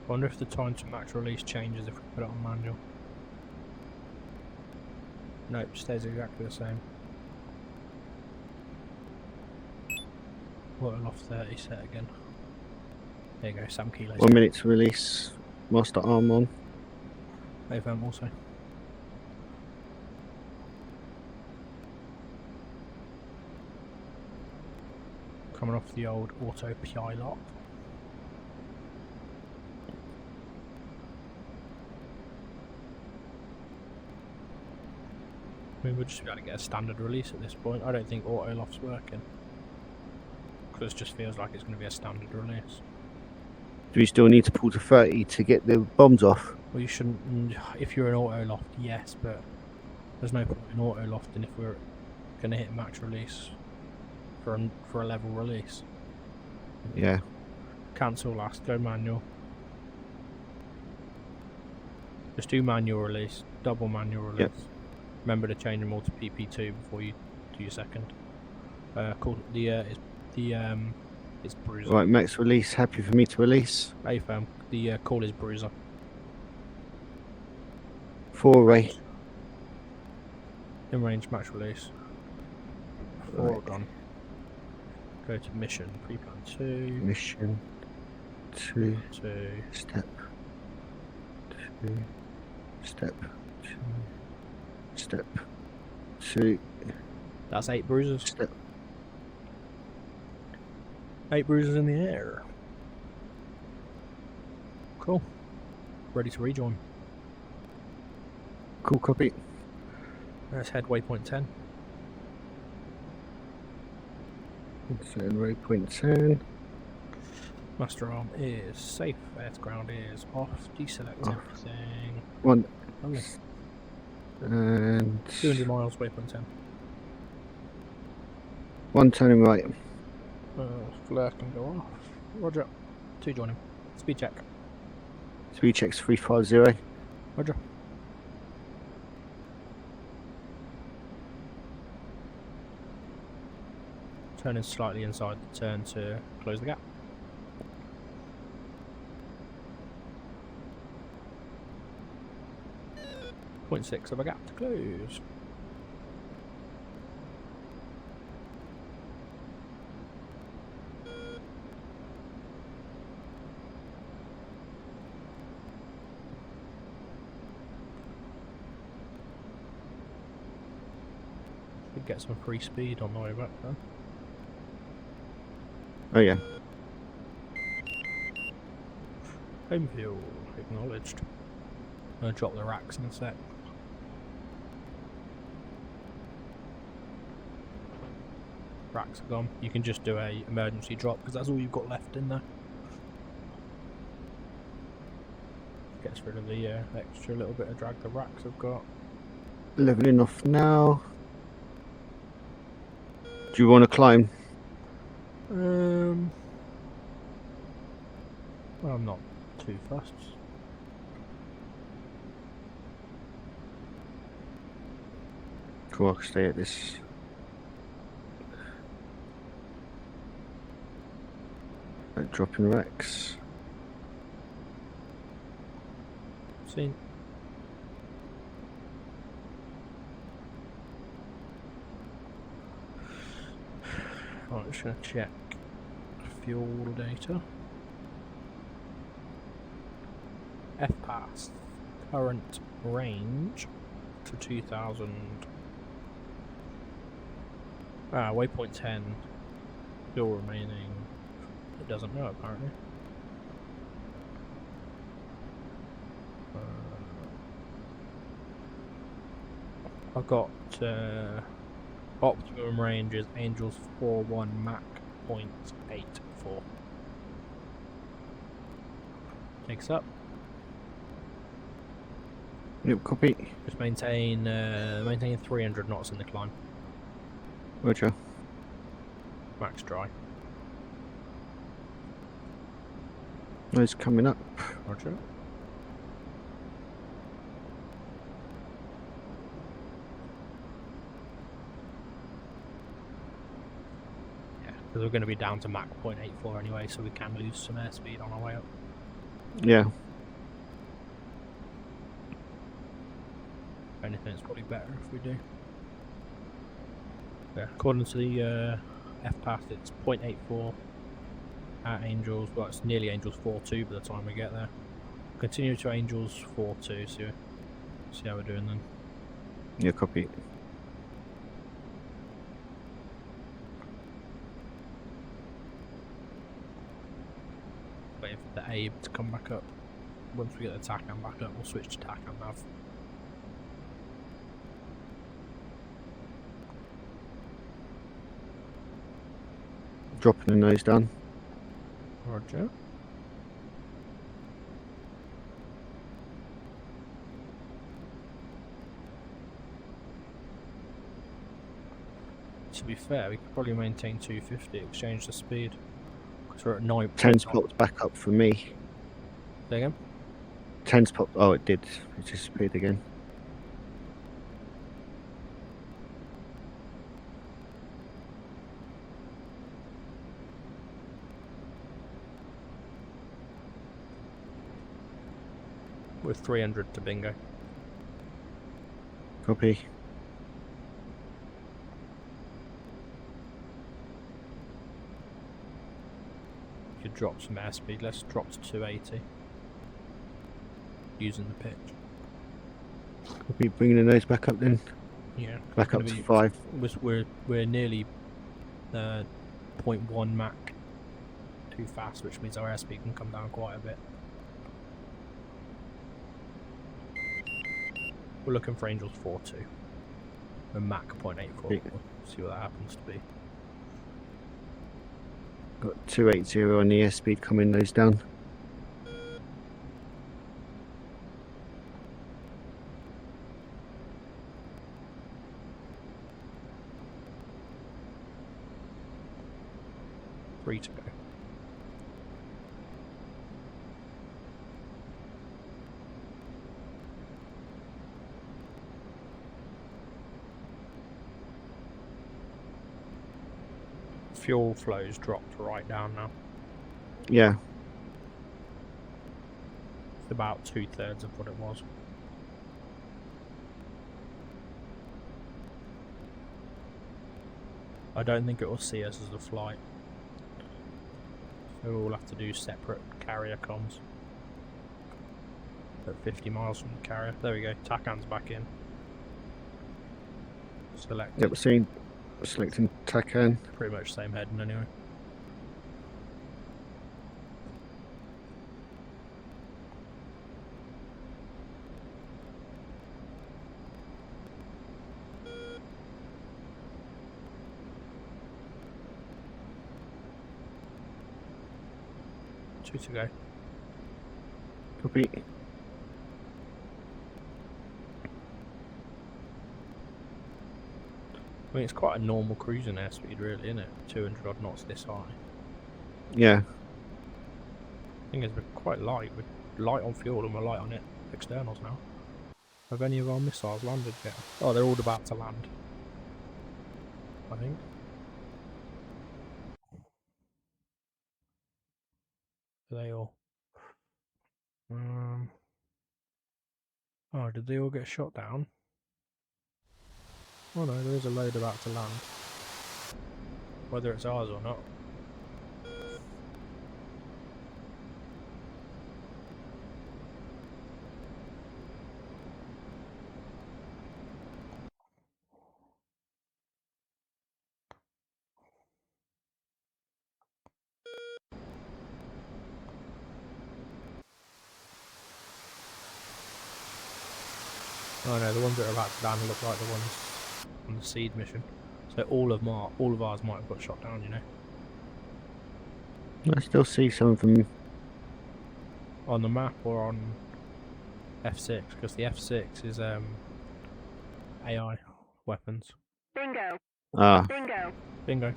I wonder if the time to max release changes if we put it on manual. Nope, stays exactly the same. Water off 30 set again. There you go, Sam Kilos. 1 minute to release. Master arm on. AFM also. Coming off the old auto PI lock. I mean, we'll just be able to get a standard release at this point. I don't think auto loft's working. Because it just feels like it's going to be a standard release. Do we still need to pull to 30 to get the bombs off? Well, you shouldn't. If you're in auto loft, yes, but there's no point in auto lofting if we're going to hit max release for a level release. Yeah. Cancel last, go manual. Just do manual release, double manual release. Yep. Remember to change them all to PP2 before you do your second. Call it's Bruiser. Right, max release. Happy for me to release. AFM, the call is Bruiser. 4-way. In range max release. 4 Right. gone. Go to mission, pre-plan 2. Mission 2. 2. Step 2. Step 2. Step 2. That's 8 bruisers. Step. 8 bruisers in the air. Cool. Ready to rejoin. Cool, copy. Let's head waypoint 10. So waypoint 10. Master arm is safe. Earth ground is off. Deselect Off. everything. 1. Lovely. And 200 miles, waypoint 10. 1 turning right. Flare can go off. Roger. 2 join him. Speed check. Speed checks 350. Roger. Turning slightly inside the turn to close the gap. .6 of a gap to close. Should get some free speed on the way back then. Oh yeah. Home fuel acknowledged. I'm gonna drop the racks in a sec. Racks are gone. You can just do a emergency drop because that's all you've got left in there. Gets rid of the extra little bit of drag the racks have got. Leveling off now. Do you want to climb? Well, I'm not too fussed. Cool, I can stay at this. Dropping racks. Seen. Right, I'm just gonna check fuel data. F-pass. Current range to 2000. Waypoint 10. Fuel remaining. It doesn't know apparently. I've got optimum range is Angels 41 Mach .84. Takes up. Yep, copy. Just maintain 300 knots in the climb. Roger. Max dry. It's coming up. Roger. Yeah, because we're going to be down to Mach 0.84 anyway, so we can lose some airspeed on our way up. Yeah. If anything, it's probably better if we do. Yeah, according to the F-path, it's 0.84 at Angels. Well, it's nearly Angels 4.2 by the time we get there. Continue to Angels 4.2, so see how we're doing then. Yeah, copy. Waiting for the Abe to come back up. Once we get the TACAN back up, we'll switch to TACAN nav. Dropping the nose down. Roger. To be fair, we could probably maintain 250, exchange the speed. Because we're at 9. 10's popped back up for me. Say again? 10's popped. Oh, it did. It just appeared again. We're 300 to bingo. Copy. Could drop some airspeed. Let's drop to 280. Using the pitch. Copy. Bringing the nose back up then. Yeah. Back up to 5. We're nearly 0.1 Mach too fast, which means our airspeed can come down quite a bit. We're looking for Angels 4.2. We're Mach 0.84. We'll see what that happens to be. Got 280 on the airspeed coming nose down. Three to go. Fuel flow's dropped right down now. Yeah. It's about 2/3 of what it was. I don't think it will see us as a flight. So we'll have to do separate carrier comms. At 50 miles from the carrier. There we go. TACAN's back in. Select. Yep, selecting TACAN. Pretty much same heading anyway. Two to go. Copy. I mean, it's quite a normal cruising airspeed, really, isn't it? 200 odd knots this high. Yeah. Thing is, we're quite light. We're light on fuel and we're light on it externals now. Have any of our missiles landed yet? Oh, they're all about to land. I think. Are they all? Oh, did they all get shot down? Oh no, there is a load about to land. Whether it's ours or not. Oh no, the ones that are about to land look like the ones on the seed mission. So all of ours might have got shot down, you know. I still see some of them. On the map or on F6, because the F6 is AI weapons. Bingo. Ah. Bingo. Bingo.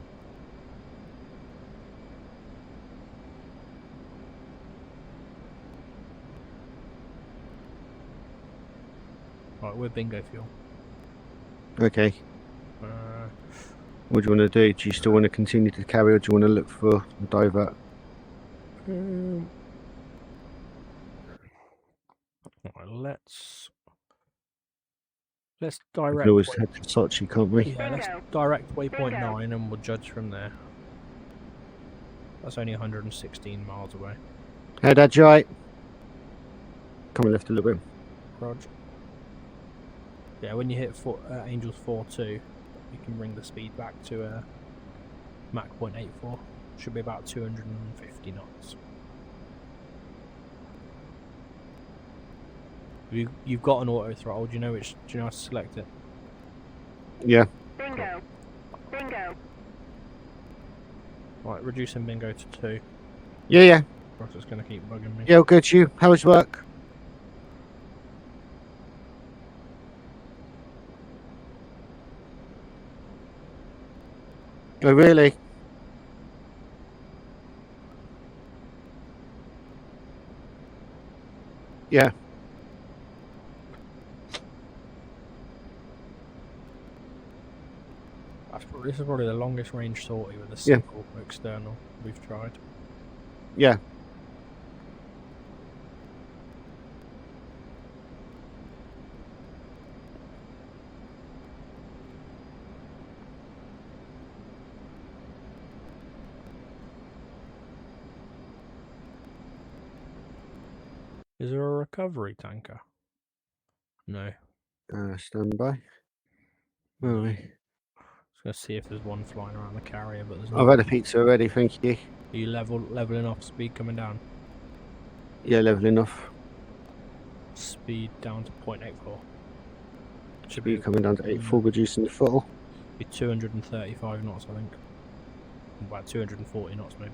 Right, we're bingo fuel. Okay. What do you want to do? Do you still want to continue to carry, or do you want to look for a divert? Right, let's We direct. can always head to Sochi, can't we? Yeah, let's direct waypoint 9 and we'll judge from there. That's only 116 miles away. Hey, that's right. Come on, left a little bit. Roger. Yeah, when you hit Angels 4.2, you can bring the speed back to Mach 0.84. Should be about 250 knots. You've got an auto throttle. Do you know how to select it? Yeah. Bingo. Bingo. Right, reducing bingo to 2. Yeah. Or else it's going to keep bugging me. Yeah, all good. You? How was work? Oh, really? Yeah. This is probably the longest range sortie with a single external we've tried. Yeah. Is there a recovery tanker? No. Stand by. Where are we? Just gonna see if there's one flying around the carrier, but there's I've not. had a pizza already, thank you. Are you leveling off? Speed coming down? Yeah, leveling off. Speed down to 0.84. Should be coming down to 8.4, reducing the throttle. Be 235 knots, I think. About 240 knots, maybe.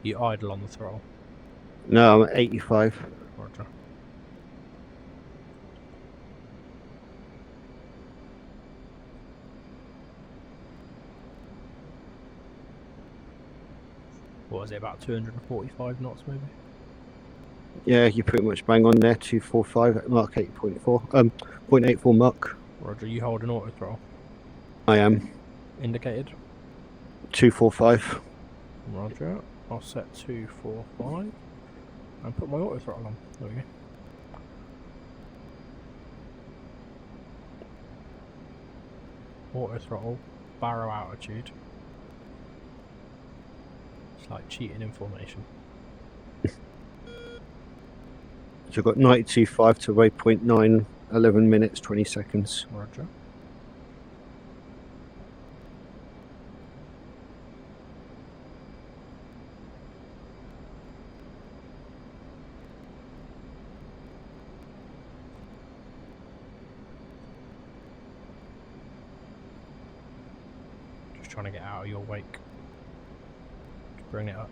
You idle on the throttle? No, I'm at 85. Roger. What was it, about 245 knots, maybe? Yeah, you're pretty much bang on there. 245 at Mach 8.4. 0.84 Mach. Roger, you hold an auto throttle? I am. Indicated? 245. Roger. I'll set 245 and put my auto throttle on. There we go. Auto throttle, barrow altitude. It's like cheating in formation. So I've got 92.5 to waypoint 9, 11 minutes, 20 seconds. Roger. Just trying to get out of your wake. Just bring it up.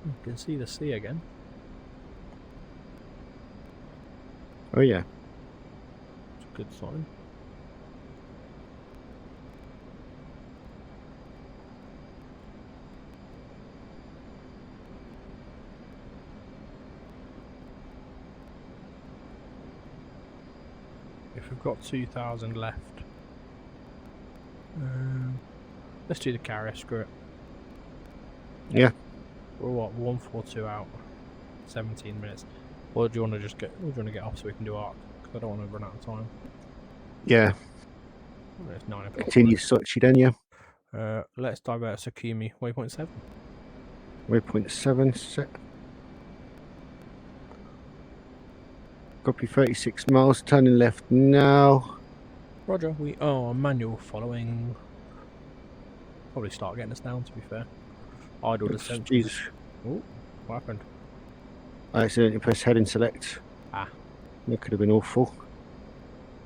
You can see the sea again. Oh yeah. It's a good sign. If we've got 2,000 left, let's do the carrier, screw it. Yeah. We're what, 142 out, 17 minutes. Or do you want to just get? Or do you want to get off so we can do arc? Because I don't want to run out of time. Yeah. It's 9 o'clock. Continue Sochi then, yeah. Let's divert Sakumi, waypoint 7. Waypoint 7 set. Copy 36 miles, turning left now. Roger, we are manual following. Probably start getting us down, to be fair. Idle descent. Jesus. Oh, What happened? I accidentally pressed heading select. Ah. That could have been awful.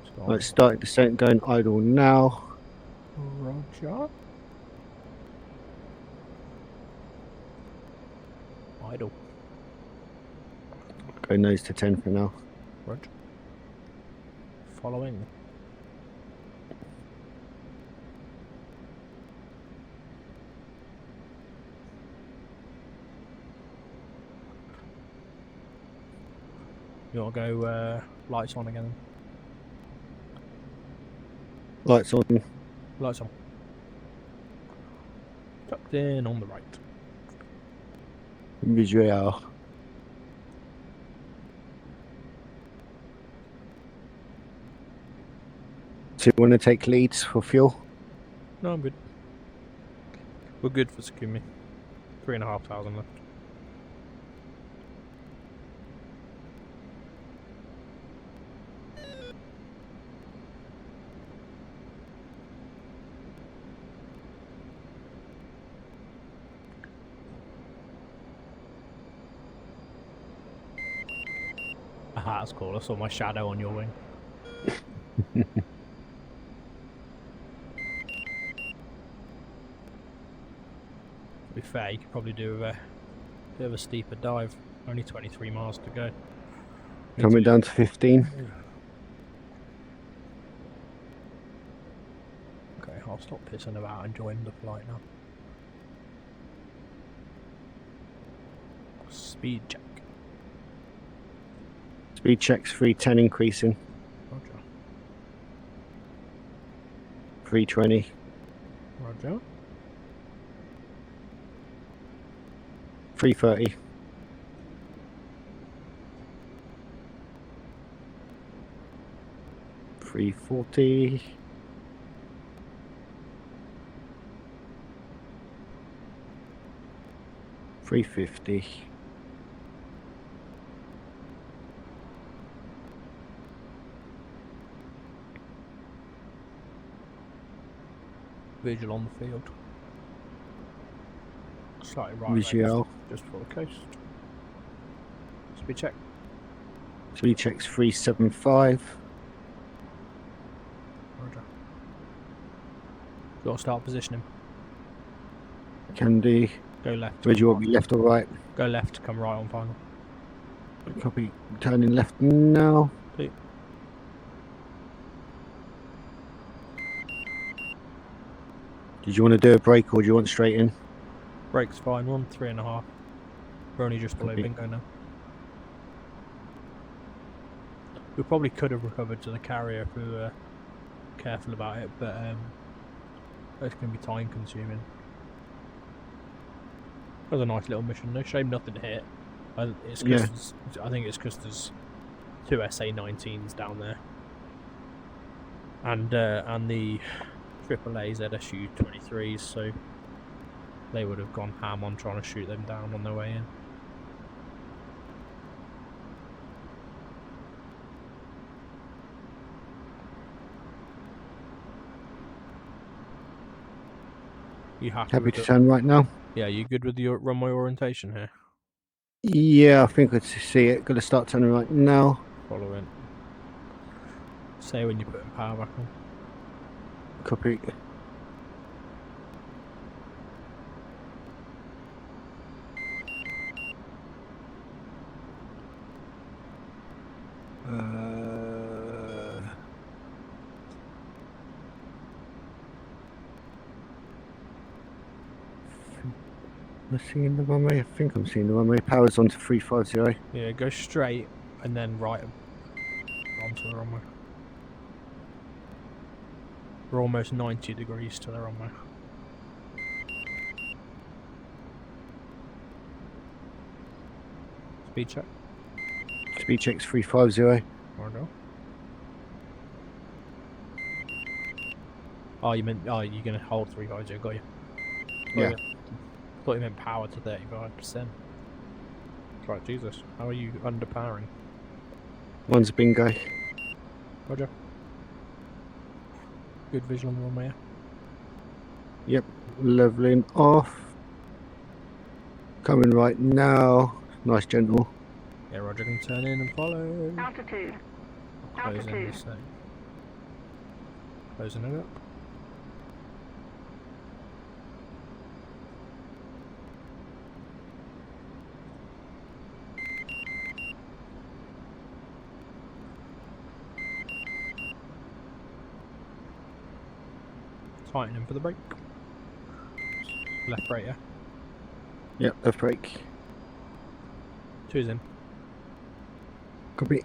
Stop. Right, starting descent, going idle now. Roger. Idle. Go nose to 10 for now. Roger. Following. You want to go lights on again? Lights on. Lights on. Tucked in on the right. Visual. So you want to take leads for fuel? No, I'm good. We're good for Sakumi. 3,500 left. Aha, that's cool. I saw my shadow on your wing. To be fair, you could probably do a bit of a steeper dive. Only 23 miles to go. Coming down to 15. Okay, I'll stop pissing about and join the flight now. Speed check. Speed checks 310 increasing. Roger. 320. Roger. 330. 340. 350. Visual on the field. Slightly right. Visual. Just for the coast. Speed check. Speed checks 375. Roger. Got to start positioning. Can do. Go left. Where do you want me, left or right? Go left, come right on final. Copy. Turning left now. See. Did you want to do a break or do you want straight in? Brake's fine, 3.5. We're only just below Copy. bingo now. We probably could have recovered to the carrier if we were careful about it, but it's going to be time consuming. That was a nice little mission. No shame nothing hit. I think it's because there's 2 SA-19s down there, and the AAA ZSU 23s, so they would have gone ham on trying to shoot them down on their way in. You happy to turn right now? Yeah, you good with your runway orientation here? Yeah, I think I see it. Gonna start turning right now. Follow in. Say when you're putting power back on. Copy. Am I seeing the runway? I think I'm seeing the runway. Power's on to 350. Yeah, go straight and then right onto the runway. We're almost 90 degrees to the runway. Speed check. Speed check's 350. There we go. Oh, you're going to hold 350, got you. Yeah. Thought you meant power to 35%. Right, Jesus. How are you underpowering? One's bingo. Roger. Good visual on the runway. Yep. Leveling off. Coming right now. Nice, gentle. Yeah, Roger can turn in and follow. Altitude. I'll close in the Altitude. same. Closing it up. Tightening for the brake. Left brake, yeah. Yep, left brake. 2's in. Copy.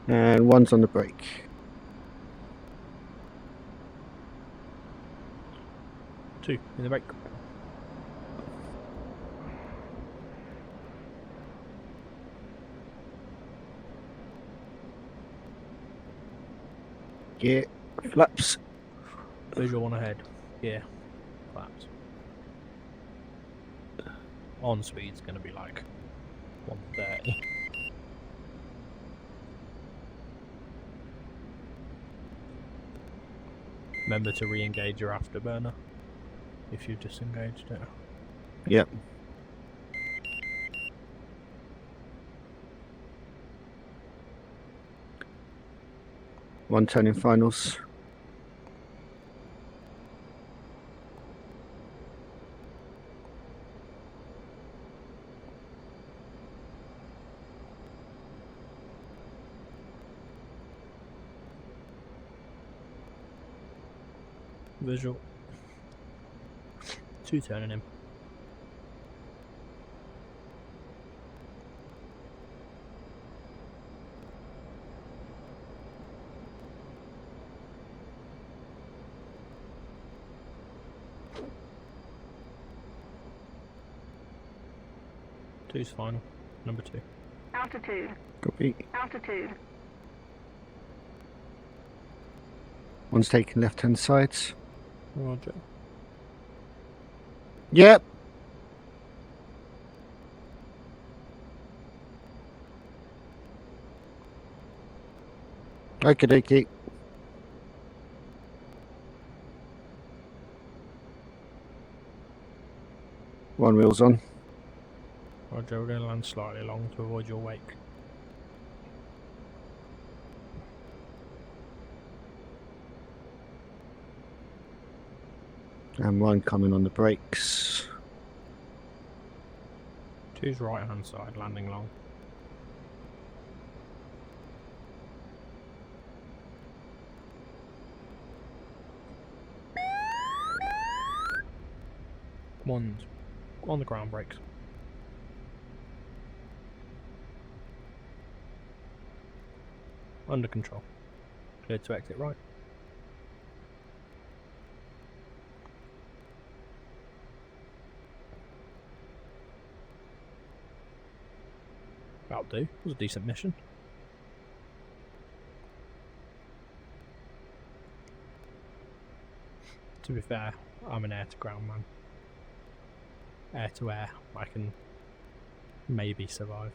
And 1's on the brake. 2 in the brake. Yeah, flaps. Visual on ahead. Yeah, flaps. On speed's going to be like 130. Remember to re-engage your afterburner if you've disengaged it. Yep. One turn in finals. Visual. 2 turning in. Two's final. Number 2. Altitude. Copy. Altitude. 1's taking left-hand sides. Roger. Yep. Okie dokie. One wheel's on. Roger, we're going to land slightly long to avoid your wake. And 1 coming on the brakes. 2's right hand side, landing long. One's on the ground brakes. Under control. Clear to exit right. That'll do. It was a decent mission. To be fair, I'm an air to ground man. Air to air, I can maybe survive.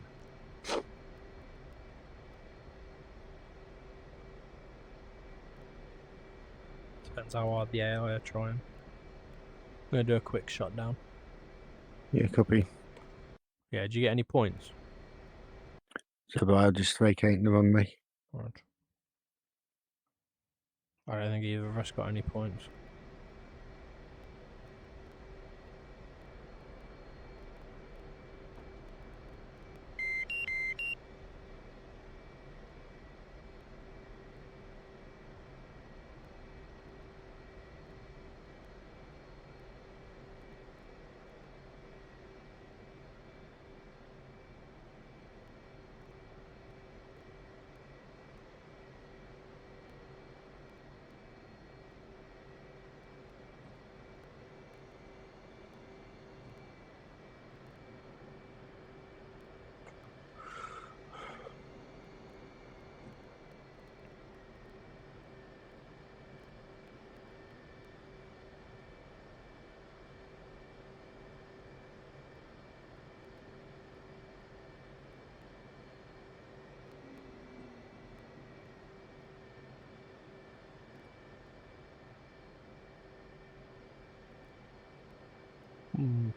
Depends how hard the AI are trying. I'm going to do a quick shutdown. Yeah, copy. Yeah, did you get any points? So I'll just vacating the runway. Right. I don't think either of us got any points.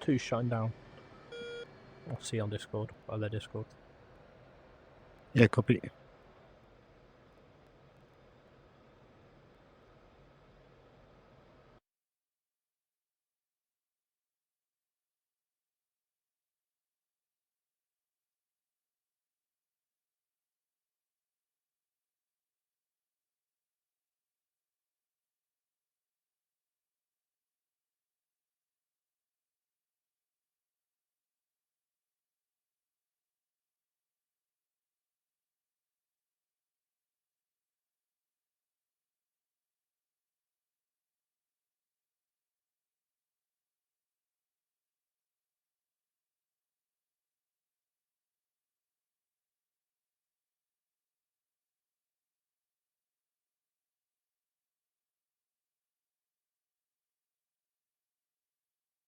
Two's shutting down. I'll see on Discord, by their Discord. Yeah, copy.